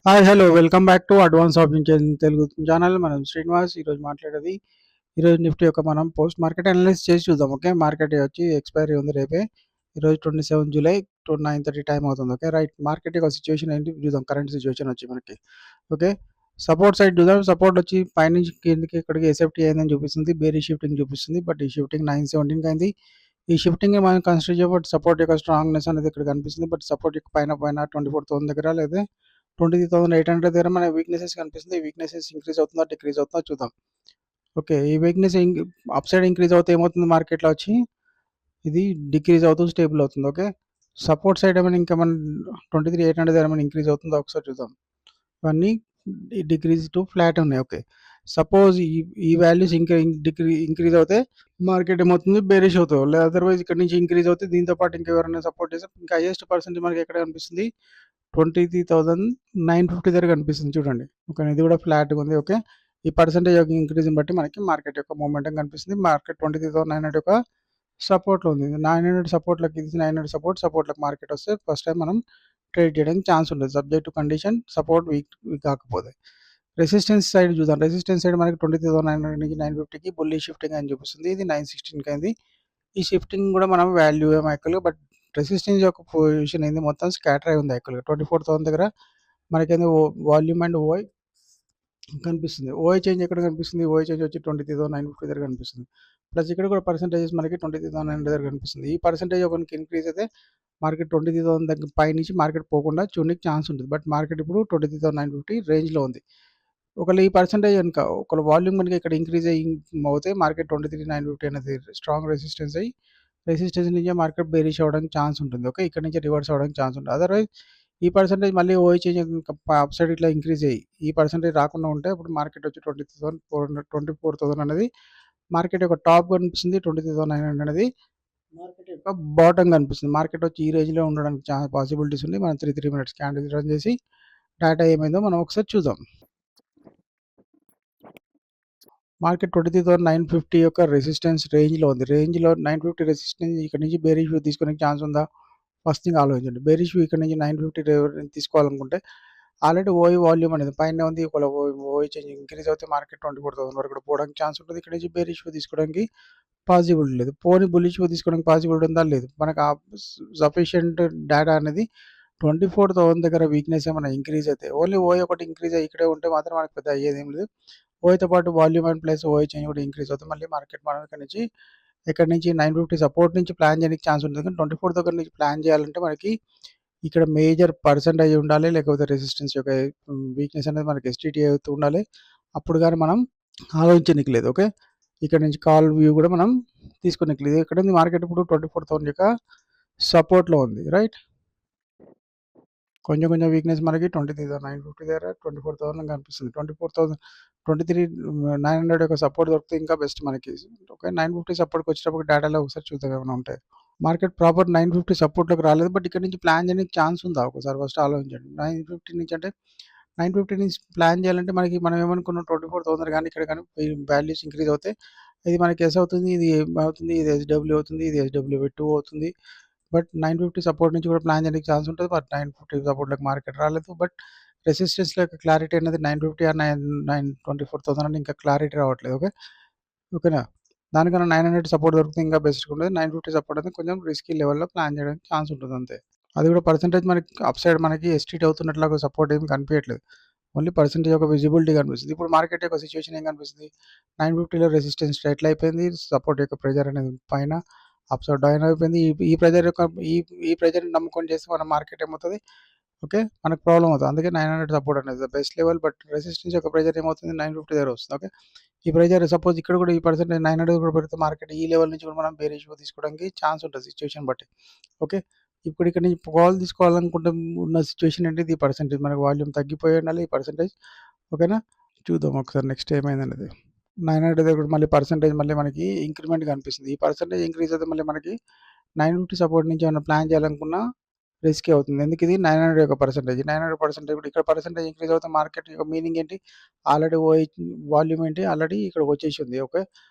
Hi hello welcome back to advance option Telugu channel. మనం శ్రీనివాస్ ఈరోజు మాట్లాడేది. ఈరోజు నిఫ్టీ యొక్క మనం పోస్ట్ మార్కెట్ అనలైజ్ చేసి చూద్దాం. ఓకే, మార్కెట్ వచ్చి ఎక్స్పైరీ ఉంది రేపే. ఈరోజు 27 జూలై 9:30 టైం అవుతుంది. ఓకే రైట్, మార్కెట్ యొక్క సిచ్యువేషన్ ఏంటి చూద్దాం. కరెంట్ సిచ్యువేషన్ వచ్చి మనకి ఓకే సపోర్ట్ సైడ్ చూద్దాం. సపోర్ట్ వచ్చి పైనుంచి కిందకి ఇక్కడికి ఎస్ఎఫ్టీ అయిందని చూపిస్తుంది, బేరీ షిఫ్టింగ్ చూపిస్తుంది. బట్ ఈ షిఫ్టింగ్ 917 అయింది. ఈ షిఫ్టింగ్ మనం కన్సిడర్ చేయబట్టి సపోర్ట్ యొక్క స్ట్రాంగ్నెస్ అనేది ఇక్కడ కనిపిస్తుంది. బట్ సపోర్ట్ యొక్క పైన 24,000 దగ్గర లేదా 23,800 దగ్గర మన వీక్నెసెస్ కనిపిస్తుంది. ఈ వీక్నెసెస్ ఇంక్రీజ్ అవుతుందా డిక్రీజ్ అవుతుందా చూద్దాం. ఓకే, ఈ వీక్నెస్ అప్ సైడ్ ఇంక్రీజ్ అవుతే ఏమవుతుంది, మార్కెట్లో వచ్చి ఇది డిక్రీజ్ అవుతూ స్టేబుల్ అవుతుంది. ఓకే, సపోర్ట్ సైడ్ ఏమైనా ఇంకా మన 23,800 దగ్గర ఏమైనా ఇంక్రీజ్ అవుతుందో ఒకసారి చూద్దాం. ఇవన్నీ డిక్రీజ్ టు ఫ్లాట్ ఉన్నాయి. ఓకే, సపోజ్ ఈ వాల్యూస్ ఇంకా ఇంక్రీజ్ అవుతే మార్కెట్ ఏమవుతుంది, బేరిష్ అవుతుంది. లేదా అదర్వైజ్ ఇక్కడ నుంచి ఇంక్రీజ్ అవుతుంది. దీంతో పాటు ఇంకెవరైనా సపోర్ట్ చేస్తే ఇంకా హైయెస్ట్ పర్సెంట్ మనకి ఎక్కడ కనిపిస్తుంది, 23,950 దగ్గర కనిపిస్తుంది. చూడండి, ఓకే, ఇది కూడా ఫ్లాట్గా ఉంది. ఓకే, ఈ పర్సెంటేజ్ యొక్క ఇంక్రీజ్ని బట్టి మనకి మార్కెట్ యొక్క మూమెంటం కనిపిస్తుంది. మార్కెట్ 23,900 యొక్క సపోర్ట్లో ఉంది. 900 సపోర్ట్లకి ఇది 900 సపోర్ట్లకు మార్కెట్ వస్తే ఫస్ట్ టైం మనం ట్రేడ్ చేయడానికి ఛాన్స్ ఉంటుంది, subject to condition support week కాకపోతే. రెసిస్టెన్స్ సైడ్ చూద్దాం. రెసిస్టెన్స్ సైడ్ మనకి 23,900 నుంచి 950కి బుల్లీ షిఫ్టింగ్ అని చూపిస్తుంది. ఇది 916కి అయింది. ఈ షిఫ్టింగ్ కూడా మనం వాల్యూ ఏమో యాక్చువల్గా, బట్ రెసిస్టెన్స్ యొక్క పొజిషన్ ఏంది, మొత్తం స్కాటర్ అయి ఉంది యాక్చువల్గా. 24,000 దగ్గర మనకేంది వాల్యూమ్ అండ్ ఓఐ కనిపిస్తుంది. ఓఐ చేంజ్ ఎక్కడ కనిపిస్తుంది, ఓఐ చేంజ్ వచ్చి 23,950 దగ్గర కనిపిస్తుంది. ప్లస్ ఇక్కడ కూడా పర్సెంటేజెస్ మనకి 23,900 దగ్గర కనిపిస్తుంది. ఈ పర్సెంటేజ్ ఒకరికి ఇంక్రీజ్ అయితే మార్కెట్ 23,000 దగ్గర పై నుంచి మార్కెట్ పోకుండా చూడడానికి ఛాన్స్ ఉంటుంది. బట్ మార్కెట్ ఇప్పుడు 23,950 రేంజ్లో ఉంది. ఒకవేళ ఈ పర్సెంటేజ్ కనుక ఒకవేళ వాల్యూమ్ కనుక ఇక్కడ ఇంక్రీజ్ అవుతే మార్కెట్ 23,950 అనేది స్ట్రాంగ్ రెసిస్టెన్స్ అయ్యి రెసిస్టెన్స్ నుంచి మార్కెట్ బేరిష్ అవ్వడానికి ఛాన్స్ ఉంటుంది. ఓకే, ఇక్కడ నుంచి రివర్స్ అవ్వడానికి ఛాన్స్ ఉంటుంది. అదర్వైజ్ ఈ పర్సెంటేజ్ మళ్ళీ ఓఐ చేంజ్ అప్ సైడ్ ఇట్లా ఇంక్రీజ్ అయ్యి ఈ పర్సెంటేజ్ రాకుండా ఉంటే ఇప్పుడు మార్కెట్ వచ్చి 24,000 అనేది మార్కెట్ యొక్క టాప్ కనిపిస్తుంది. 23,900 అనేది మార్కెట్ యొక్క బాటమ్ కనిపిస్తుంది. మార్కెట్ వచ్చి ఈ రేంజ్లో ఉండడానికి చాలా పాసిబిలిటీస్ ఉంది. మనం 3 మినిట్స్ క్యాండిల్ రన్ చేసి డేటా ఏమైందో మనం ఒకసారి చూద్దాం. మార్కెట్ 23,950 యొక్క రెసిస్టెన్స్ రేంజ్లో ఉంది. రేంజ్లో 950 రెసిస్టెన్స్ ఇక్కడ నుంచి బేరిష్ వ్యూ తీసుకునే ఛాన్స్ ఉందా, ఫస్ట్ థింగ్ ఆలోచించండి. బేరిష్ వ్యూ ఇక్కడ నుంచి 950 తీసుకోవాలనుకుంటే ఆల్రెడీ ఓఐ వాల్యూమ్ అనేది పైన ఉంది. ఒకవేళ ఓఐ చేంజ్ ఇంక్రీజ్ అయితే మార్కెట్ 24,000 వరకు కూడా పోవడానికి ఛాన్స్ ఉంటుంది. ఇక్కడ నుంచి బేరిష్ వ్యూ తీసుకోవడానికి పాసిబిలిటీ లేదు. పోనీ బుల్లిష్ వ్యూ తీసుకోవడానికి పాసిబిలిటీ ఉందా, లేదు. మనకు సఫిషియంట్ డేటా అనేది 24,000 దగ్గర వీక్నెస్ ఏమైనా ఇంక్రీజ్ అయితే ఓన్లీ ఓఐ ఒకటి ఇంక్రీజ్ అయ్యి ఇక్కడే ఉంటే మాత్రం మనకు పెద్ద అయ్యేది ఏం లేదు. ఓఐతో పాటు వాల్యూమ్ అండ్ ప్లస్ ఓఐ చేంజ్ కూడా ఇంక్రీజ్ అవుతుంది. మళ్ళీ మార్కెట్ మనం ఇక్కడ నుంచి 950 సపోర్ట్ నుంచి ప్లాన్ చేయడానికి ఛాన్స్ ఉంటుంది. కానీ 24 దగ్గర నుంచి ప్లాన్ చేయాలంటే మనకి ఇక్కడ మేజర్ పర్సెంటేజ్ ఉండాలి, లేకపోతే రెసిస్టెన్స్ యొక్క వీక్నెస్ అనేది మనకి ఎస్టీటీ అవుతూ ఉండాలి. అప్పుడు కానీ మనం ఆలోచించనికి లేదు. ఓకే, ఇక్కడ నుంచి కాల్ వ్యూ కూడా మనం తీసుకోనికి లేదు. ఇక్కడ ఉంది మార్కెట్ ఇప్పుడు 24,000 యొక్క సపోర్ట్లో ఉంది. రైట్, కొంచెం వీక్నెస్ మనకి 23,950 దగ్గర 24,000 కనిపిస్తుంది. 23,900 యొక్క సపోర్ట్ దొరికితే ఇంకా బెస్ట్ మనకి. ఓకే, 950 సపోర్ట్కి వచ్చేటప్పుడు డేటాలో ఒకసారి చూద్దాం ఏమైనా ఉంటాయి. మార్కెట్ ప్రాపర్ 950 సపోర్ట్లోకి రాలేదు. బట్ ఇక్కడ నుంచి ప్లాన్ చేయడానికి ఛాన్స్ ఉందా ఒకసారి ఫస్ట్ ఆలోచించండి. 950 నుంచి అంటే 950 నుంచి ప్లాన్ చేయాలంటే మనం ఏమనుకున్నాం, 24,000 కానీ ఇక్కడ కానీ వాల్యూస్ ఇంక్రీజ్ అవుతాయి. ఇది మనకి ఎస్ అవుతుంది, ఇది అవుతుంది, ఇది ఎస్డబ్ల్యూ అవుతుంది, ఇది ఎస్డబ్ల్యూ2 అవుతుంది. బట్ 950 సపోర్ట్ నుంచి కూడా ప్లాన్ చేయడానికి ఛాన్స్ ఉంటుంది. బట్ 950 సపోర్ట్లోకి మార్కెట్ రాలేదు. బట్ రెసిస్టెన్స్లో యొక్క క్లారిటీ అనేది 950 ఆర్ 24,000 అని ఇంకా క్లారిటీ రావట్లేదు. ఓకేనా, దానికన్నా 900 సపోర్ట్ దొరికితే ఇంకా బెస్ట్గా ఉంటుంది. 950 సపోర్ట్ అనేది కొంచెం రిస్కీ లెవెల్లో ప్లాన్ చేయడానికి ఛాన్స్ ఉంటుంది అంతే. అది కూడా పర్సెంటేజ్ మనకి అప్ సైడ్ మనకి ఎస్టీట్ అవుతున్నట్లాగా సపోర్ట్ ఏమి కనిపించట్లేదు. ఓన్లీ పర్సెంటేజ్ ఒక విజిబిలిటీ కనిపిస్తుంది. ఇప్పుడు మార్కెట్ యొక్క సిచ్యువేషన్ ఏం కనిపిస్తుంది, 950లో రెసిస్టెన్స్ ఎట్లా అయిపోయింది, సపోర్ట్ యొక్క ప్రెజర్ అనేది పైన అప్ సైడ్ డౌన్ అయిపోయింది. ఈ ప్రెజర్ యొక్క ఈ ప్రెజర్ని నమ్ముకొని చేస్తే మన మార్కెట్ ఏమవుతుంది, ఓకే, మనకు ప్రాబ్లం అవుతుంది. అందుకే 900 సపోర్ట్ అనేది the best level. But resistance యొక్క ప్రెజర్ ఏమవుతుంది, 950 దగ్గర వస్తుంది. ఓకే, ఈ ప్రెజర్ సపోజ్ ఇక్కడ కూడా ఈ పర్సెంటేజ్ 900 కూడా పెడితే మార్కెట్ ఈ లెవెల్ నుంచి కూడా మనం బేరిష్ తీసుకోవడానికి ఛాన్స్ ఉంటుంది సిచ్యువేషన్ బట్టి. ఓకే, ఇప్పుడు ఇక్కడ నుంచి కాల్ తీసుకోవాలనుకుంటే ఉన్న సిచ్యువేషన్ ఏంటి, ఈ పర్సెంటేజ్ మనకు వాల్యూమ్ తగ్గిపోయి ఉండాలి. ఈ పర్సెంటేజ్ ఓకేనా, చూద్దాం ఒకసారి నెక్స్ట్ ఏమైందనేది. 900 దగ్గర మళ్ళీ పర్సెంటేజ్ మళ్ళీ మనకి ఇంక్రిమెంట్ కనిపిస్తుంది. ఈ పర్సెంటేజ్ ఇంక్రీజ్ అయితే మళ్ళీ మనకి 950 సపోర్ట్ నుంచి ఏమైనా ప్లాన్ చేయాలనుకున్నా రిస్కీ అవుతుంది. ఎందుకు ఇది 900 యొక్క పర్సెంటేజ్ కూడా ఇక్కడ పర్సెంటేజ్ ఇంక్రీజ్ అవుతే మార్కెట్ యొక్క మీనింగ్ ఏంటి, ఆల్రెడీ వాల్యూమ్ ఏంటి ఆల్రెడీ ఇక్కడ వచ్చేసి ఉంది. ఓకే,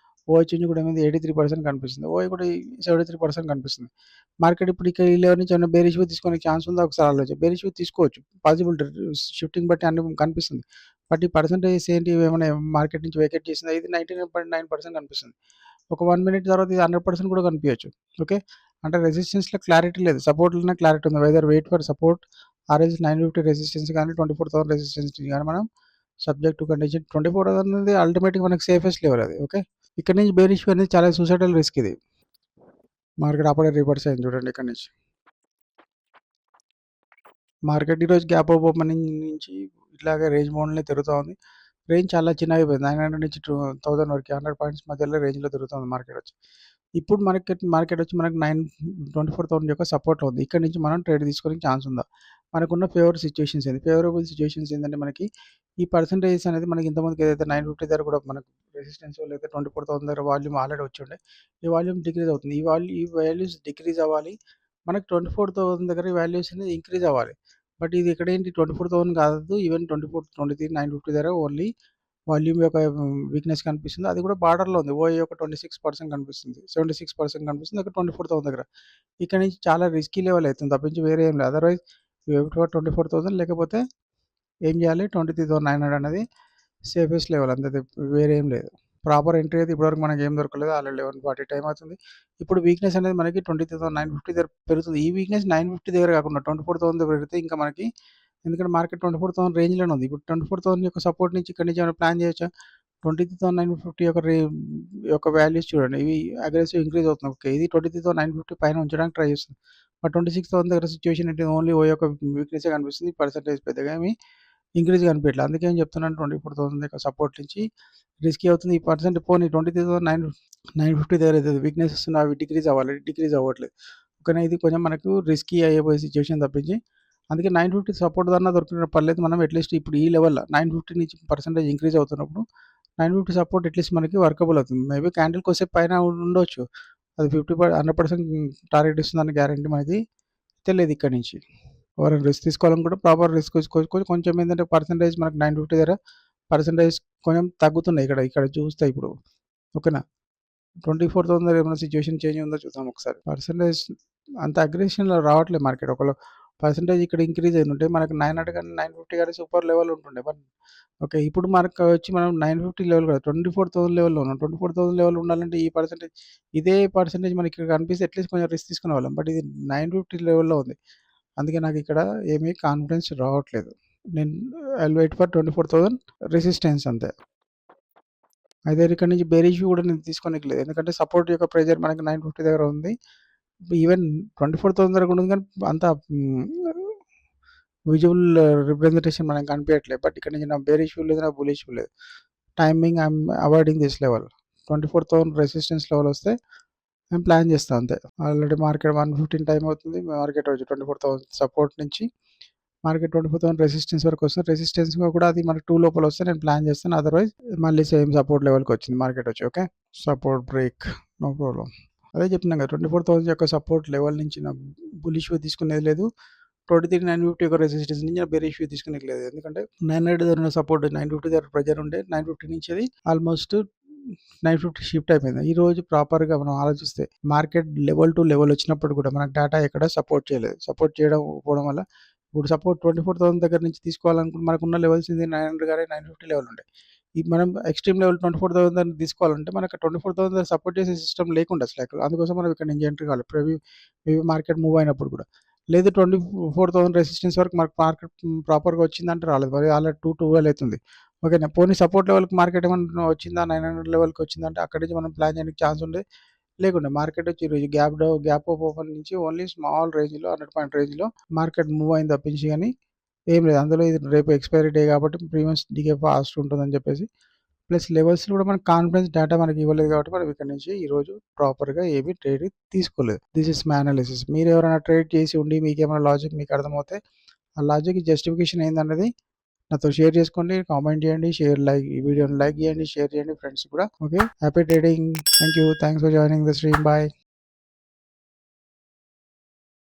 ఓహెచ్ఎన్‌జీ కూడా ఏమైంది 83% కనిపిస్తుంది. ఓఐ కూడా 73% కనిపిస్తుంది. మార్కెట్ ఇప్పుడు ఇక్కడ ఈ లెవెల్ నుంచి ఏమైనా బేరిష్ వ్యూ తీసుకునే ఛాన్స్ ఉందా ఒకసారి ఆలోచించండి. బేరిష్ వ్యూ తీసుకోవచ్చు. పాసిబిలిటీ షిఫ్టింగ్ బట్టి అన్ని కనిపిస్తుంది. బట్ ఈ పర్సెంటేజెస్ ఏంటి ఏమైనా మార్కెట్ నుంచి వేకేట్ చేసిందా ఇది 99.9% కనిపిస్తుంది. ఒక 1 మినిట్ తర్వాత ఇది 100% కూడా కనిపియచ్చు. ఓకే. అంటే రెసిస్టెన్స్‌లో క్లారిటీ లేదు. సపోర్ట్‌లోనే క్లారిటీ ఉంది. వెదర్ వెయిట్ ఫర్ సపోర్ట్ ఆర్ఎల్స్ 950 రెసిస్టెన్స్ గాని 24,000 రెసిస్టెన్స్ గాని మనం సబ్జెక్ట్ టు కండిషన్ 24,000 అనేది అల్టిమేట్‌గా మనకి సేఫెస్ట్ లెవెల్ అది. ఓకే. ఇక్కడ నుంచి బేరిష్ వ్యూ అనేది చాలా సూసైడల్ రిస్క్ ఇది. మార్కెట్ అప్పుడే రివర్స్ అయింది చూడండి ఇక్కడ నుంచి. మార్కెట్ ఈరోజు గ్యాప్ అప్ ఓపెనింగ్ నుంచి ఇట్లాగే రేంజ్ మోడ్‌లోనే తిరుగుతా ఉంది. రేంజ్ చాలా చిన్నగయిపోయింది. 900 నుంచి 1000 వరకి 100 పాయింట్స్ మధ్యలో రేంజ్‌లో తిరుగుతుంది మార్కెట్ వచ్చి. ఇప్పుడు మార్కెట్ వచ్చి మనకు 24,000 యొక్క సపోర్ట్‌లో ఉంది. ఇక్కడ నుంచి మనం ట్రేడ్ తీసుకోవడానికి ఛాన్స్ ఉందా? మనకున్న సిట్యుయేషన్స్ ఏంది? ఫేవరబుల్ సిట్యుయేషన్స్ ఏందంటే మనకి ఈ పర్సెంటేజెస్ అనేది మనకి ఇంతకుముందుకు ఏదైతే 950 దగ్గర కూడా మనకు రెసిస్టెన్స్ లేకపోతే 24,000 దగ్గర వాల్యూమ్ ఆల్రెడీ వచ్చుండే. ఈ వాల్యూమ్ డిక్రీజ్ అవుతుంది. ఈ వాల్యూస్ డిక్రీజ్ అవ్వాలి. మనకు 24,000 దగ్గర ఈ వాల్యూస్ అనేది ఇంక్రీజ్ అవ్వాలి. బట్ ఇది ఇక్కడేంటి 24,000 కాదు. ఈవెన్ 24, 23, 950 దగ్గర ఓన్లీ వాల్యూమ్ యొక్క వీక్‌నెస్ కనిపిస్తుంది. అది కూడా బార్డర్‌లో ఉంది. ఓఐ యొక్క 26% కనిపిస్తుంది. 76% కనిపిస్తుంది. ఇక్కడ 24,000 దగ్గర. ఇక్కడ నుంచి చాలా రిస్కీ లెవెల్ అయితుంది తప్పించి వేరే ఏం లేదు. Otherwise you have to for 24,000 లేకపోతే ఏం చేయాలి 23,900 అనేది సేఫెస్ట్ లెవెల్ అంతే వేరే ఏం లేదు. ప్రాపర్ ఎంట్రీ అయితే ఇప్పటివరకు మనకి ఏం దొరకలేదు. ఆల్రెడీ 11:40 టైమ్ అవుతుంది. ఇప్పుడు వీక్‌నెస్ అనేది మనకి 23,950 దగ్గర పెరుగుతుంది. ఈ వీక్‌నెస్ 950 దగ్గర కాకుండా 24,000 దగ్గర పెరిగితే ఇంకా మనకి ఎందుకంటే మార్కెట్ 24,000 రేంజ్‌లోనే ఉంది. ఇప్పుడు 24,000 యొక్క సపోర్ట్ నుంచి ఇక్కడి నుంచి ఏమైనా ప్లాన్ చేయొచ్చా? 23,950 యొక్క వాల్యూస్ చూడండి. ఇవి అగ్రెసివ్ ఇంక్రీజ్ అవుతున్నాయి. ఓకే. ఇది 23,950 పైన ఉంచడానికి ట్రై చేస్తుంది. బట్ 26,000 దగ్గర సిట్యుయేషన్ ఏంటి ఓన్లీ ఓ యొక్క వీక్‌నెసే కనిపిస్తుంది. పర్సెంటేజ్ పెద్దగా ఏమి ఇంక్రీజ్ కనిపియట్లేదు. అందుకే ఏం చెప్తున్నాను 24,000 యొక్క సపోర్ట్ నుంచి రిస్కీ అవుతుంది. ఈ పర్సెంట్ పోనీ 23,950 దగ్గర ఏదైతే వీక్‌నెస్ వస్తుందో అవి డిక్రీజ్ అవ్వాలి. డిక్రీజ్ అవ్వట్లేదు. ఓకేనా. ఇది కొంచెం మనకు రిస్కీ అయిపోయే సిట్యుయేషన్ తప్పించి అందుకే 950 సపోర్ట్ దన్నా దొరికిన పర్లేదు. మనం అట్‌లీస్ట్ ఇప్పుడు ఈ లెవెల్‌లో 950 నుంచి పర్సెంటేజ్ ఇంక్రీజ్ అవుతున్నప్పుడు 950 సపోర్ట్ అట్‌లీస్ట్ మనకి వర్కబుల్ అవుతుంది. మేబీ క్యాండిల్ కొద్దిసేపు పైన ఉండొచ్చు. అది 100% టార్గెట్ ఇస్తుందని గ్యారంటీ మనకి తెలియదు ఇక్కడి నుంచి. ఎవరైనా రిస్క్ తీసుకోవాలనుకుంటే ప్రాపర్ రిస్క్ తీసుకోవచ్చు. కొంచెం ఏంటంటే పర్సెంటేజ్ మనకు 950 దగ్గర పర్సెంటేజ్ కొంచెం తగ్గుతున్నాయి ఇక్కడ చూస్తే ఇప్పుడు. ఓకేనా. 24,000 దగ్గర ఏమైనా సిట్యుయేషన్ చేంజ్ ఉందో చూద్దాం ఒకసారి. పర్సెంటేజ్ అంత అగ్రెషన్‌లో రావట్లేదు మార్కెట్. ఒకవేళ పర్సెంటేజ్ ఇక్కడ ఇంక్రీజ్ అయ్యుంటే మనకు 900 గాని, 950 గాని సూపర్ లెవెల్ ఉంటుండే. But okay. ఇప్పుడు మనకు వచ్చి మనం 950 లెవెల్ కాదు 24,000 లెవెల్‌లో ఉన్నాం. 24,000 లెవెల్ ఉండాలంటే ఈ పర్సెంటేజ్ ఇదే పర్సెంటేజ్ మనకి ఇక్కడ కనిపిస్తే అట్‌లీస్ట్ కొంచెం రిస్క్ తీసుకునేవాళ్ళం. బట్ ఇది 950 లెవెల్‌లో ఉంది. అందుకే నాకిక్కడ ఏమీ కాన్ఫిడెన్స్ రావట్లేదు. నేను I will wait for 24,000 resistance అంతే. అయితే ఇక్కడ నుంచి బేరిష్ వ్యూ కూడా నేను తీసుకోనికి లేదు. ఎందుకంటే సపోర్ట్ యొక్క ప్రెషర్ మనకి 950 దగ్గర ఉంది. ఈవెన్ 24,000 దగ్గర కూడా ఉంది కానీ అంత విజువల్ రిప్రజెంటేషన్ మనకు కనిపియట్లేదు. బట్ ఇక్కడ నుంచి నా బేరిష్ వ్యూ లేదు. నా బులిష్ వ్యూ లేదు. Timing I'm avoiding this level. 24,000 resistance level వస్తే నేను ప్లాన్ చేస్తా అంతే. ఆల్రెడీ మార్కెట్ 1:15 టైమ్ అవుతుంది. మార్కెట్ వచ్చి 24,000 సపోర్ట్ నుంచి మార్కెట్ 24,000 రెసిస్టెన్స్ వరకు వస్తుంది. రెసిస్టెన్స్ కూడా అది మనకు 2 లోపల వస్తే నేను ప్లాన్ చేస్తాను. అదర్‌వైజ్ మళ్ళీ సేమ్ సపోర్ట్ లెవెల్‌కి వచ్చింది మార్కెట్ వచ్చి. Okay. Support break no problem. అదే చెప్పినా కదా 24,000 యొక్క సపోర్ట్ లెవెల్ నుంచి నా బులిష్ వ్యూ తీసుకునేది లేదు. 23,950 యొక్క రెసిస్టెన్స్ నుంచి నా బేరిష్ వ్యూ తీసుకునేది లేదు. ఎందుకంటే 900 దగ్గర ఉన్న సపోర్ట్ 950 దగ్గర ప్రెషర్ ఉండే 950 నుంచి అది ఆల్మోస్ట్ 950 షిఫ్ట్ అయిపోయింది. ఈరోజు ప్రాపర్‌గా మనం ఆలోచిస్తే మార్కెట్ లెవెల్ టు లెవెల్ వచ్చినప్పుడు కూడా మనకు డేటా ఎక్కడ సపోర్ట్ చేయలేదు. సపోర్ట్ చేయకపోవడం వల్ల ఇప్పుడు సపోర్ట్ 24,000 దగ్గర నుంచి తీసుకోవాలనుకుంటే మనకున్న లెవెల్స్ ఇది 900 గాని 950 లెవెల్ ఉంటాయి. ఇది మనం ఎక్స్‌ట్రీమ్ లెవెల్ 24,000 దగ్గర తీసుకోవాలంటే మనకు 24,000 దగ్గర సపోర్ట్ చేసే సిస్టమ్ లేకుండే అసలు. అందుకోసం మనం ఇక్కడ నుంచి ఎంట్రీ కావాలి. మేబీ మార్కెట్ మూవ్ అయినప్పుడు కూడా. లేదు 24,000 రెసిస్టెన్స్ వరకు మనకు మార్కెట్ ప్రాపర్‌గా వచ్చిందంటే రాలేదు. మరి ఆల్రెడీ 12 అవుతుంది. ఓకేనా. పోనీ సపోర్ట్ లెవెల్‌కి మార్కెట్ ఏమన్నా వచ్చిందా 900 లెవెల్‌కి వచ్చిందంటే అక్కడి నుంచి మనం ప్లాన్ చేయడానికి ఛాన్స్ ఉండే లేకుండే. మార్కెట్ వచ్చి ఈరోజు గ్యాప్ అప్ ఓపెన్ నుంచి ఓన్లీ స్మాల్ రేంజ్‌లో 100 పాయింట్ రేంజ్‌లో మార్కెట్ మూవ్ అయింది తప్పించి గాని ఏం లేదు. అందులో ఇది రేపు ఎక్స్‌పైరీ డే కాబట్టి ప్రీమియమ్స్ దిగే ఫాస్ట్ ఉంటుందని చెప్పేసి ప్లస్ లెవెల్స్‌లో కూడా మనకు కాన్ఫిడెన్స్ డేటా మనకి ఇవ్వలేదు కాబట్టి మనం ఇక్కడ నుంచి ఈరోజు ప్రాపర్‌గా ఏమి ట్రేడ్ తీసుకోలేదు. This is my analysis. మీరు ఎవరైనా ట్రేడ్ చేసి ఉండి మీకేమైనా లాజిక్ మీకు అర్థమవుతే ఆ లాజిక్ జస్టిఫికేషన్ ఏందన్నది నాతో షేర్ చేసుకోండి. కామెంట్ చేయండి. ఈ వీడియోని లైక్ చేయండి. షేర్ చేయండి ఫ్రెండ్స్ కూడా. Okay. Happy trading. Thank you. Thanks for joining the stream. By.